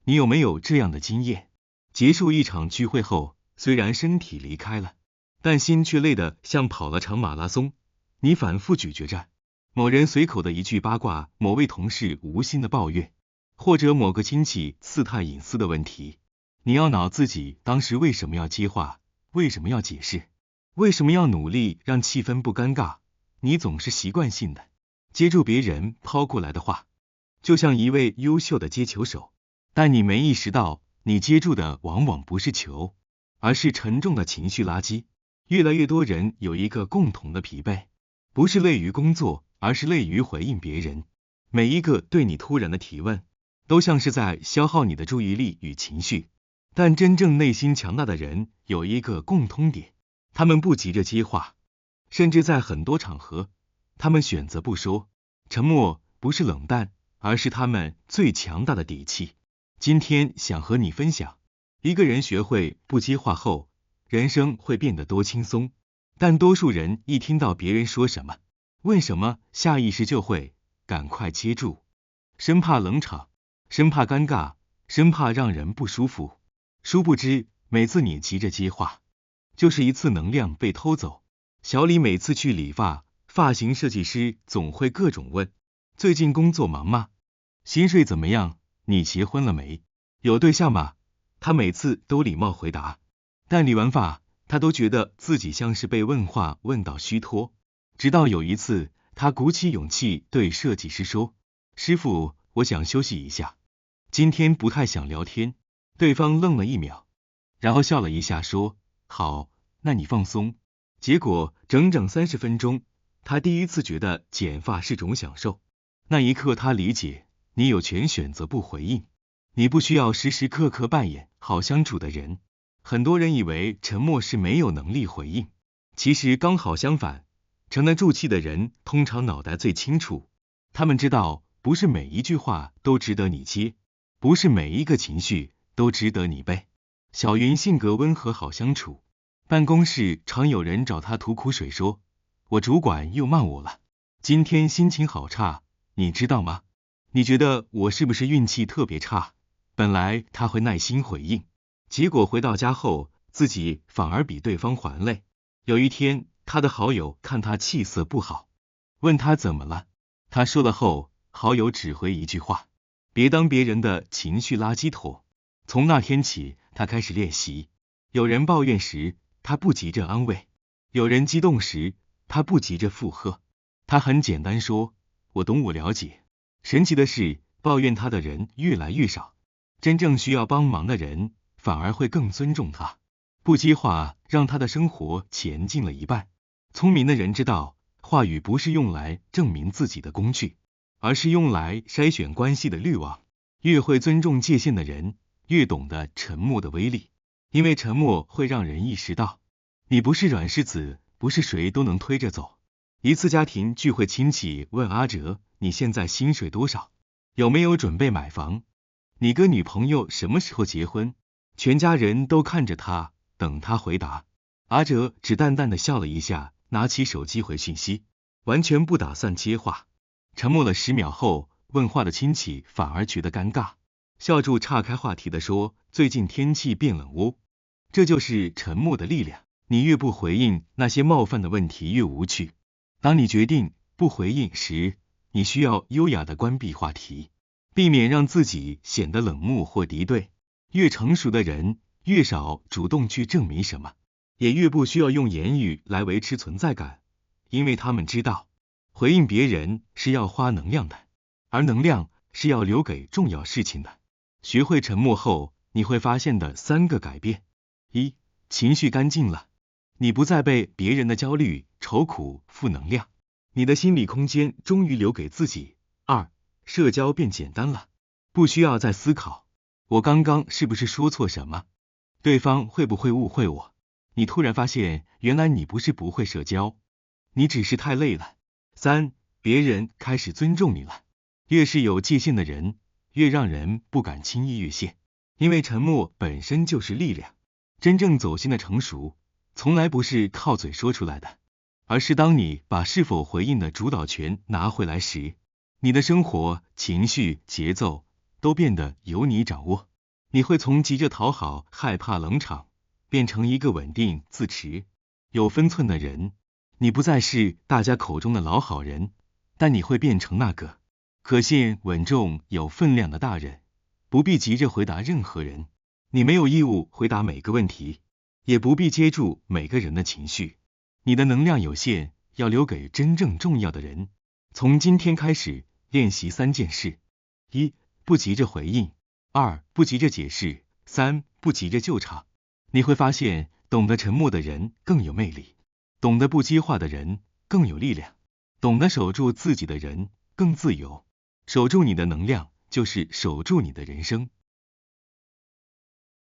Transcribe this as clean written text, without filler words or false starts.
你有没有这样的经验？结束一场聚会后，虽然身体离开了，但心却累得像跑了场马拉松。你反复咀嚼着某人随口的一句八卦，某位同事无心的抱怨，或者某个亲戚刺探隐私的问题。你懊恼自己当时为什么要接话，为什么要解释，为什么要努力让气氛不尴尬。你总是习惯性的接住别人抛过来的话，就像一位优秀的接球手，但你没意识到，你接住的往往不是球，而是沉重的情绪垃圾。越来越多人有一个共同的疲惫，不是累于工作，而是累于回应别人。每一个对你突然的提问，都像是在消耗你的注意力与情绪。但真正内心强大的人有一个共通点，他们不急着接话，甚至在很多场合，他们选择不说。沉默不是冷淡，而是他们最强大的底气。今天想和你分享，一个人学会不接话后，人生会变得多轻松。但多数人一听到别人说什么、问什么，下意识就会赶快接住，生怕冷场，生怕尴尬，生怕让人不舒服。殊不知，每次你急着接话，就是一次能量被偷走。小李每次去理发，发型设计师总会各种问：最近工作忙吗？薪水怎么样？你结婚了没？有对象吗？他每次都礼貌回答，但理完发，他都觉得自己像是被问话问到虚脱。直到有一次，他鼓起勇气对设计师说：师傅，我想休息一下，今天不太想聊天。对方愣了一秒，然后笑了一下说：好，那你放松。结果整整30分钟，他第一次觉得剪发是种享受。那一刻他理解，你有权选择不回应，你不需要时时刻刻扮演好相处的人。很多人以为沉默是没有能力回应，其实刚好相反，沉得住气的人通常脑袋最清楚，他们知道不是每一句话都值得你接，不是每一个情绪都值得你背。小云性格温和好相处，办公室常有人找他吐苦水说：我主管又骂我了，今天心情好差，你知道吗？你觉得我是不是运气特别差？本来他会耐心回应，结果回到家后，自己反而比对方还累。有一天，他的好友看他气色不好，问他怎么了，他说了后，好友只回一句话：别当别人的情绪垃圾桶。从那天起，他开始练习，有人抱怨时，他不急着安慰；有人激动时，他不急着附和。他很简单说：我懂，我了解。神奇的是，抱怨他的人越来越少，真正需要帮忙的人反而会更尊重他。不接话让他的生活前进了一半。聪明的人知道，话语不是用来证明自己的工具，而是用来筛选关系的滤网。越会尊重界限的人，越懂得沉默的威力，因为沉默会让人意识到，你不是软柿子，不是谁都能推着走。一次家庭聚会，亲戚问阿哲：你现在薪水多少？有没有准备买房？你跟女朋友什么时候结婚？全家人都看着他，等他回答。阿哲只淡淡的笑了一下，拿起手机回讯息，完全不打算接话。沉默了10秒后，问话的亲戚反而觉得尴尬，笑住岔开话题的说：最近天气变冷哦。这就是沉默的力量，你越不回应，那些冒犯的问题越无趣。当你决定不回应时，你需要优雅的关闭话题，避免让自己显得冷漠或敌对。越成熟的人，越少主动去证明什么，也越不需要用言语来维持存在感，因为他们知道，回应别人是要花能量的，而能量是要留给重要事情的。学会沉默后，你会发现的3个改变：一、情绪干净了，你不再被别人的焦虑、愁苦、负能量，你的心理空间终于留给自己。2、社交变简单了，不需要再思考，我刚刚是不是说错什么？对方会不会误会我？你突然发现，原来你不是不会社交，你只是太累了。3、别人开始尊重你了，越是有界限的人，越让人不敢轻易越线，因为沉默本身就是力量。真正走心的成熟，从来不是靠嘴说出来的，而是当你把是否回应的主导权拿回来时，你的生活、情绪、节奏都变得由你掌握。你会从急着讨好、害怕冷场，变成一个稳定、自持、有分寸的人。你不再是大家口中的老好人，但你会变成那个可信、稳重、有分量的大人。不必急着回答任何人，你没有义务回答每个问题，也不必接住每个人的情绪。你的能量有限，要留给真正重要的人。从今天开始，练习3件事： 1. 不急着回应； 2. 不急着解释； 3. 不急着救场。你会发现，懂得沉默的人更有魅力，懂得不激化的人更有力量，懂得守住自己的人更自由。守住你的能量，就是守住你的人生。